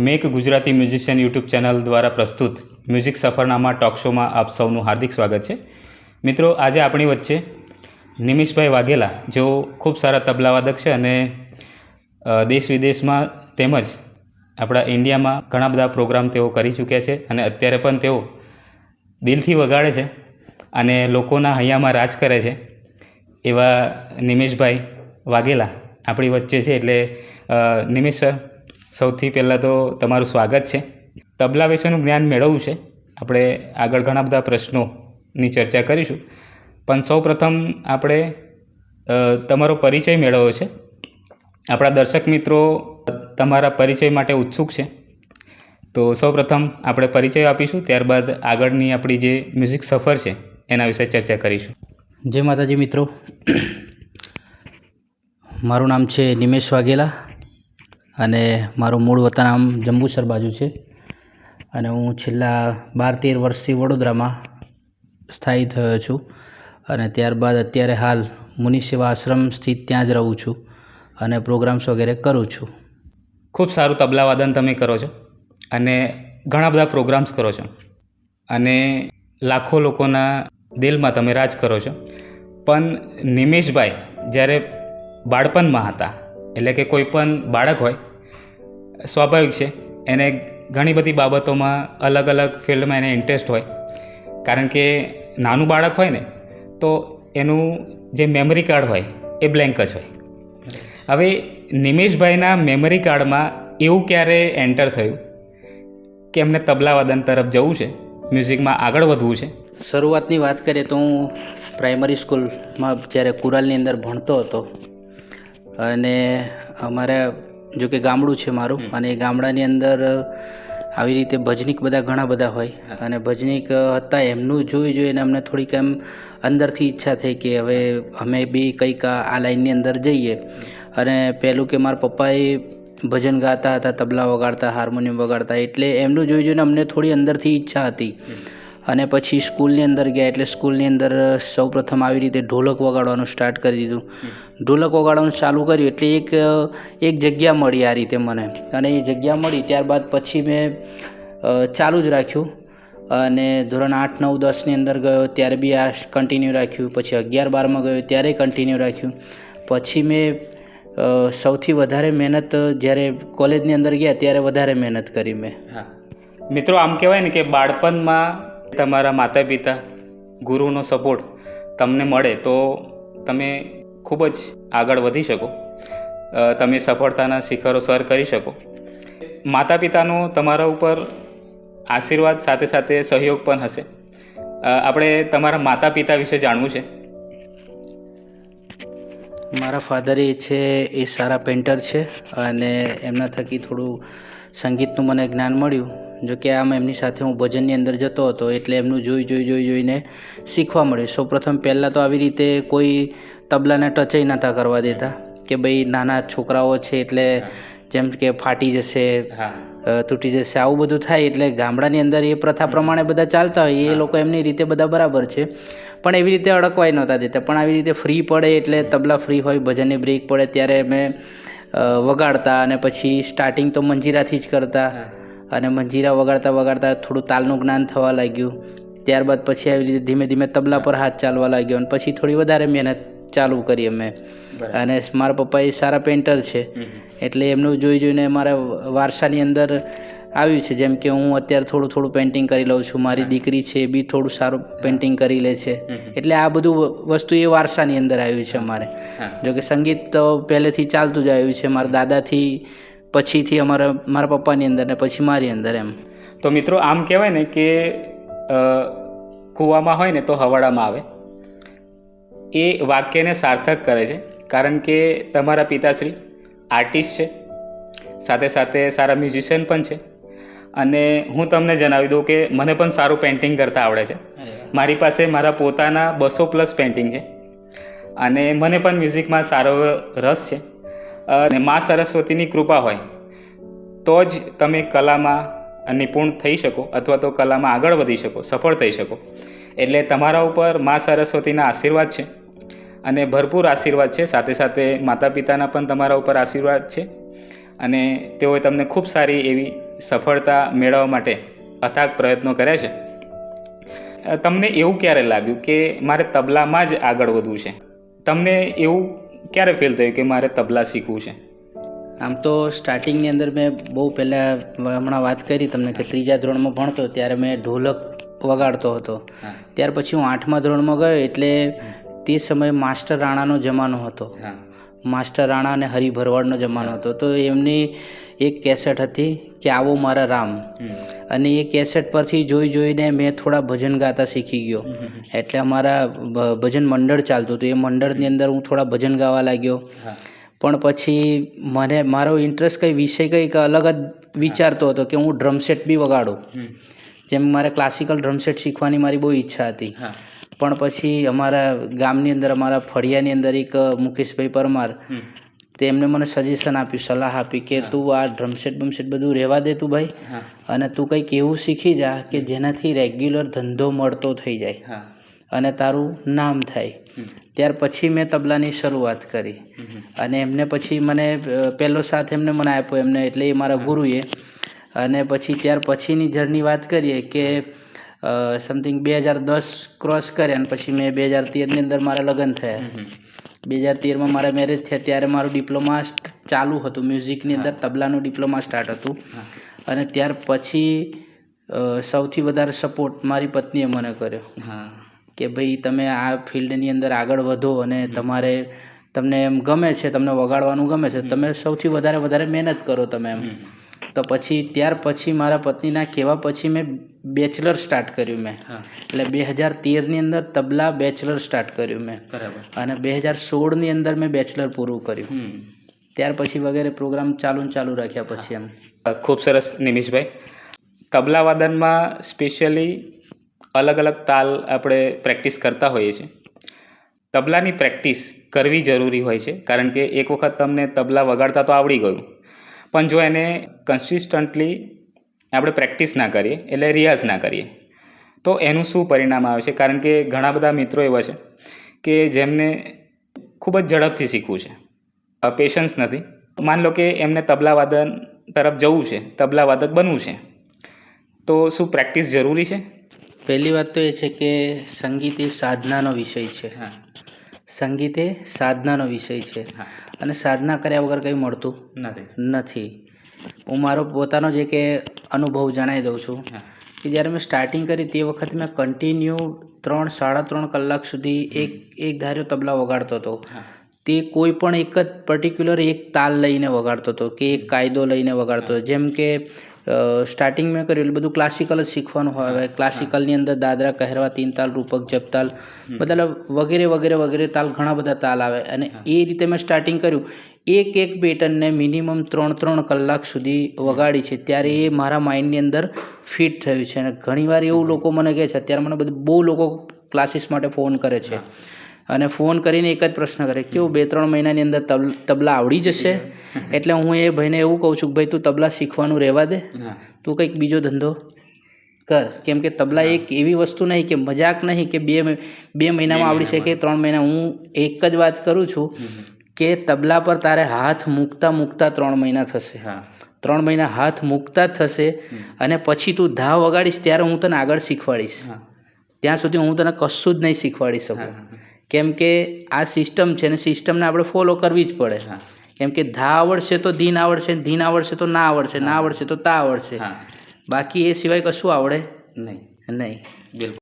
Make Gujarati musician YouTube channel દ્વારા પ્રસ્તુત music સફરનામા talk શોમાં આપ સૌનું હાર્દિક સ્વાગત છે। મિત્રો, આજે આપણી વચ્ચે નિમિષભાઈ વાઘેલા, જેઓ ખૂબ સારા તબલાવાદક છે અને દેશ વિદેશમાં તેમજ આપણા ઇન્ડિયામાં ઘણા બધા પ્રોગ્રામ તેઓ કરી ચૂક્યા છે અને અત્યારે પણ તેઓ દિલથી વગાડે છે અને લોકોના હૈયામાં રાજ કરે છે। એવા નિમિષભાઈ વાઘેલા આપણી વચ્ચે છે। એટલે નિમિષ સર, સૌથી પહેલાં તો તમારું સ્વાગત છે। તબલા વિશેનું જ્ઞાન મેળવવું છે, આપણે આગળ ઘણા બધા પ્રશ્નોની ચર્ચા કરીશું, પણ સૌપ્રથમ આપણે તમારો પરિચય મેળવવો છે। આપણા દર્શક મિત્રો તમારા પરિચય માટે ઉત્સુક છે, તો સૌપ્રથમ આપણે પરિચય આપીશું, ત્યારબાદ આગળની આપણી જે મ્યુઝિક સફર છે એના વિશે ચર્ચા કરીશું। જય માતાજી મિત્રો, મારું નામ છે નિમેશ વાઘેલા અને મારું મૂળ વતન આમ જંબુસર બાજુ છે અને હું છેલ્લા 12-13 વર્ષથી વડોદરામાં સ્થાયી થયો છું અને ત્યારબાદ અત્યારે હાલ મુનિ સેવા આશ્રમ સ્થિત ત્યાં જ રહું છું અને પ્રોગ્રામ્સ વગેરે કરું છું। ખૂબ સારું તબલાવાદન તમે કરો છો અને ઘણા બધા પ્રોગ્રામ્સ કરો છો અને લાખો લોકોના દિલમાં તમે રાજ કરો છો। પણ નિમેશભાઈ જ્યારે બાળપણમાં હતા, એટલે કે કોઈ પણ બાળક હોય, સ્વાભાવિક છે એને ઘણી બધી બાબતોમાં અલગ અલગ ફિલ્ડમાં એને ઇન્ટરેસ્ટ હોય, કારણ કે નાનું બાળક હોય ને તો એનું જે મેમરી કાર્ડ હોય એ બ્લેન્ક જ હોય। હવે નિમેશભાઈના મેમરી કાર્ડમાં એવું ક્યારે એન્ટર થયું કે એમને તબલાવાદન તરફ જવું છે, મ્યુઝિકમાં આગળ વધવું છે? શરૂઆતની વાત કરીએ તો હું પ્રાઇમરી સ્કૂલમાં જ્યારે કુરાલની અંદર ભણતો હતો અને અમારે જો કે ગામડું છે મારું, અને એ ગામડાની અંદર આવી રીતે ભજનીક બધા ઘણા બધા હોય અને ભજનીક હતા એમનું જોઈને અમને થોડીક એમ અંદરથી ઈચ્છા થઈ કે હવે અમે બી કંઈક આ લાઈનની અંદર જઈએ। અને પહેલું કે મારા પપ્પાએ ભજન ગાતા હતા, તબલા વગાડતા, હાર્મોનિયમ વગાડતા, એટલે એમનું જોઈને અમને થોડી અંદરથી ઈચ્છા હતી। અને પછી સ્કૂલની અંદર ગયા એટલે સ્કૂલની અંદર સૌપ્રથમ આવી રીતે ઢોલક વગાડવાનું સ્ટાર્ટ કરી દીધું। ઢોલક વગાડવાનું ચાલુ કર્યું એટલે એક જગ્યા મળી આ રીતે મને, અને એ જગ્યા મળી ત્યારબાદ પછી મેં ચાલુ જ રાખ્યું અને ધોરણ 8, 9, 10ની અંદર ગયો ત્યારે બી આ કન્ટિન્યુ રાખ્યું, પછી 11, 12માં ગયો ત્યારે કન્ટિન્યુ રાખ્યું। પછી મેં સૌથી વધારે મહેનત જ્યારે કોલેજની અંદર ગયા ત્યારે વધારે મહેનત કરી મેં। હા મિત્રો, આમ કહેવાય ને કે બાળપણમાં તમારા માતા પિતા, ગુરુનો સપોર્ટ તમને મળે તો તમે ખૂબ જ આગળ વધી શકો, તમે સફળતાના શિખરો સર કરી શકો। માતા પિતાનો તમારા ઉપર આશીર્વાદ સાથે સાથે સહયોગ પણ હશે। આપણે તમારા માતા પિતા વિશે જાણવું છે। મારા ફાધર એ સારા પેન્ટર છે અને એમના થકી થોડું સંગીતનું મને જ્ઞાન મળ્યું। જો કે આમ એમની સાથે હું ભજનની અંદર જતો હતો એટલે એમનું જોઈને શીખવા મળ્યું। સૌપ્રથમ પહેલાં તો આવી રીતે કોઈ તબલાને ટચય નહોતા કરવા દેતા કે ભાઈ નાના છોકરાઓ છે એટલે જેમ કે ફાટી જશે, તૂટી જશે, આવું બધું થાય, એટલે ગામડાની અંદર એ પ્રથા પ્રમાણે બધા ચાલતા હોય, એ લોકો એમની રીતે બધા બરાબર છે, પણ એવી રીતે અડકવાય નહોતા દેતા। પણ આવી રીતે ફ્રી પડે એટલે તબલા ફ્રી હોય, ભજનની બ્રેક પડે ત્યારે અમે વગાડતા અને પછી સ્ટાર્ટિંગ તો મંજીરાથી જ કરતા અને મંજીરા વગાડતા થોડું તાલનું જ્ઞાન થવા લાગ્યું। ત્યારબાદ પછી આવી રીતે ધીમે ધીમે તબલા પર હાથ ચાલવા લાગ્યો અને પછી થોડી વધારે મહેનત ચાલુ કરી અમે। અને મારા પપ્પા એ સારા પેન્ટર છે એટલે એમનું જોઈને મારા વારસાની અંદર આવ્યું છે। જેમ કે હું અત્યારે થોડું પેઇન્ટિંગ કરી લઉં છું, મારી દીકરી છે એ બી થોડું સારું પેઇન્ટિંગ કરી લે છે, એટલે આ બધું વસ્તુ એ વારસાની અંદર આવ્યું છે અમારે। જો કે સંગીત તો પહેલેથી ચાલતું જ આવ્યું છે, મારા દાદાથી, પછીથી મારા પપ્પાની અંદર ને પછી મારી અંદર એમ। તો મિત્રો, આમ કહેવાય ને કે કૂવામાં હોય ને તો હવાડામાં આવે, એ વાક્યને સાર્થક કરે છે, કારણ કે તમારા પિતાશ્રી આર્ટિસ્ટ છે, સાથે સાથે સારા મ્યુઝિશિયન પણ છે। અને હું તમને જણાવી દઉં કે મને પણ સારું પેઇન્ટિંગ કરતા આવડે છે। મારી પાસે મારા પોતાના 200+ પેઇન્ટિંગ છે અને મને પણ મ્યુઝિકમાં સારો રસ છે। અને મા સરસ્વતીની કૃપા હોય તો જ તમે કલામાં નિપુણ થઈ શકો અથવા તો કલામાં આગળ વધી શકો, સફળ થઈ શકો। એટલે તમારા ઉપર મા સરસ્વતીના આશીર્વાદ છે અને ભરપૂર આશીર્વાદ છે, સાથે સાથે માતા પિતાના પણ તમારા ઉપર આશીર્વાદ છે અને તેઓએ તમને ખૂબ સારી એવી સફળતા મેળવવા માટે અથાગ પ્રયત્નો કર્યા છે. તમને એવું ક્યારે લાગ્યું કે મારે તબલામાં જ આગળ વધવું છે? તમને એવું ક્યારે ફીલ થયું કે મારે તબલા શીખવું છે? આમ તો સ્ટાર્ટિંગની અંદર મેં બહુ પહેલાં હમણાં વાત કરી તમને કે 3જા ધોરણમાં ભણતો ત્યારે મેં ઢોલક વગાડતો હતો. ત્યાર પછી હું 8મા ધોરણમાં ગયો એટલે તે સમયે માસ્ટર રાણાનો જમાનો હતો. માસ્ટર રાણા અને હરિ ભરવાડનો જમાનો હતો. તો એમની એક કેસેટ હતી કે આવો મારા રામ, અને એ કેસેટ પરથી જોઈને મેં થોડા ભજન ગાતા શીખી ગયો. એટલે અમારા ભજન મંડળ ચાલતું હતું. એ મંડળની અંદર હું થોડા ભજન ગાવા લાગ્યો. પણ પછી મારો ઇન્ટરેસ્ટ કંઈક અલગ જ વિચારતો હતો કે હું ડ્રમસેટ બી વગાડું. જેમ મારે ક્લાસિકલ ડ્રમસેટ શીખવાની મારી બહુ ઈચ્છા હતી. પણ પછી અમારા ગામની અંદર, અમારા ફળિયાની અંદર એક મુકેશભાઈ પરમાર, તેમને મને સજેશન આપ્યું, સલાહ આપી કે તું આ ડ્રમસેટ બમસેટ બધું રહેવા દે તું ભાઈ, અને તું કંઈક એવું શીખી જા કે જેનાથી રેગ્યુલર ધંધો મળતો થઈ જાય અને તારું નામ થાય. ત્યાર પછી મેં તબલાની શરૂઆત કરી, અને એમને પછી મને પહેલો સાથ મને આપ્યો એમને, એટલે એ મારા ગુરુએ. અને પછી ત્યાર પછીની જર્ની વાત કરીએ કે સમથિંગ 2010 ક્રોસ કર્યા, અને પછી મેં 2013ની અંદર મારા લગ્ન થયા. 2013માં મારા મેરેજ થયા. ત્યારે મારું ડિપ્લોમા ચાલુ હતું મ્યુઝિકની અંદર, તબલાનું ડિપ્લોમા સ્ટાર્ટ હતું. અને ત્યાર પછી સૌથી વધારે સપોર્ટ મારી પત્નીએ મને કર્યો કે ભાઈ તમે આ ફિલ્ડની અંદર આગળ વધો, અને તમને એમ ગમે છે, તમને વગાડવાનું ગમે છે, તમે સૌથી વધારે મહેનત કરો તમે એમ. તો પછી ત્યાર પછી મારા પત્નીના કહેવા પછી મેં બેચલર સ્ટાર્ટ કર્યું મેં. એટલે 2013ની અંદર તબલા બેચલર સ્ટાર્ટ કર્યું મેં, અને 2016ની અંદર મેં બેચલર પૂરું કર્યું. ત્યાર પછી વગેરે પ્રોગ્રામ ચાલુ રાખ્યા પછી એમ. ખૂબ સરસ નિમિષભાઈ. તબલા વાદનમાં સ્પેશિયલી અલગ અલગ તાલ આપણે પ્રેક્ટિસ કરતા હોઈએ છીએ. તબલાની પ્રેક્ટિસ કરવી જરૂરી હોય છે, કારણ કે એક વખત તમને તબલા વગાડતા તો આવડી ગયું, પણ જો એને કન્સિસ્ટન્ટલી આપણે પ્રેક્ટિસ ના કરીએ, એટલે રિયાઝ ના કરીએ, તો એનું શું પરિણામ આવે છે? કારણ કે ઘણા બધા મિત્રો એવા છે કે જેમને ખૂબ જ ઝડપથી શીખવું છે, પેશન્સ નથી. માન લો કે એમને તબલા વાદન તરફ જવું છે, તબલા વાદક બનવું છે, તો શું પ્રેક્ટિસ જરૂરી છે? પહેલી વાત તો એ છે કે સંગીત એ સાધનાનો વિષય છે. સંગીત એ સાધનાનો વિષય છે, અને સાધના કર્યા વગર કંઈ મળતું નથી. હું મારો પોતાનો જે કે અનુભવ જણાવી દઉં છું કે જ્યારે મેં સ્ટાર્ટિંગ કરી તે વખતે મેં કન્ટિન્યુ 3-3.5 કલાક સુધી એક ધાર્યો તબલા વગાડતો હતો. તે કોઈ પણ એક જ પર્ટિક્યુલર એક તાલ લઈને વગાડતો હતો કે એક કાયદો લઈને વગાડતો હતો. જેમ કે સ્ટાર્ટિંગ મેં કર્યું એટલે બધું ક્લાસિકલ જ શીખવાનું હોય. ક્લાસિકલની અંદર દાદરા, કહેરવા, તીન તાલ, રૂપક, જપતાલ, બધા વગેરે તાલ, ઘણા બધા તાલ આવે. અને એ રીતે મેં સ્ટાર્ટિંગ કર્યું. એક પેટર્નને મિનિમમ 3 કલાક સુધી વગાડી છે. ત્યારે એ મારા માઇન્ડની અંદર ફિટ થયું છે. અને ઘણીવાર એવું લોકો મને કહે છે, અત્યારે મને બહુ લોકો ક્લાસીસ માટે ફોન કરે છે, અને ફોન કરીને એક જ પ્રશ્ન કરે, કેવું 2-3 મહિનાની અંદર તબલા આવડી જશે? એટલે હું એ ભાઈને એવું કહું છું કે ભાઈ તું તબલા શીખવાનું રહેવા દે, તું કંઈક બીજો ધંધો કર. કેમ કે તબલા એક એવી વસ્તુ નહીં કે મજાક નહીં કે 2 મહિનામાં આવડી છે કે 3 મહિના. હું એક જ વાત કરું છું કે તબલા પર તારે હાથ મૂકતા 3 મહિના થશે. 3 મહિના હાથ મૂકતા થશે, અને પછી તું ધા વગાડીશ ત્યારે હું તને આગળ શીખવાડીશ. ત્યાં સુધી હું તને કશું જ નહીં શીખવાડી શકું. કેમ કે આ સિસ્ટમ છે, ને સિસ્ટમને આપણે ફોલો કરવી જ પડે. કેમ કે ધા આવડશે તો ધીન આવડશે, ધીન આવડશે તો ના આવડશે, ના આવડશે તો તા આવડશે. બાકી એ સિવાય કશું આવડે નહીં. બિલકુલ.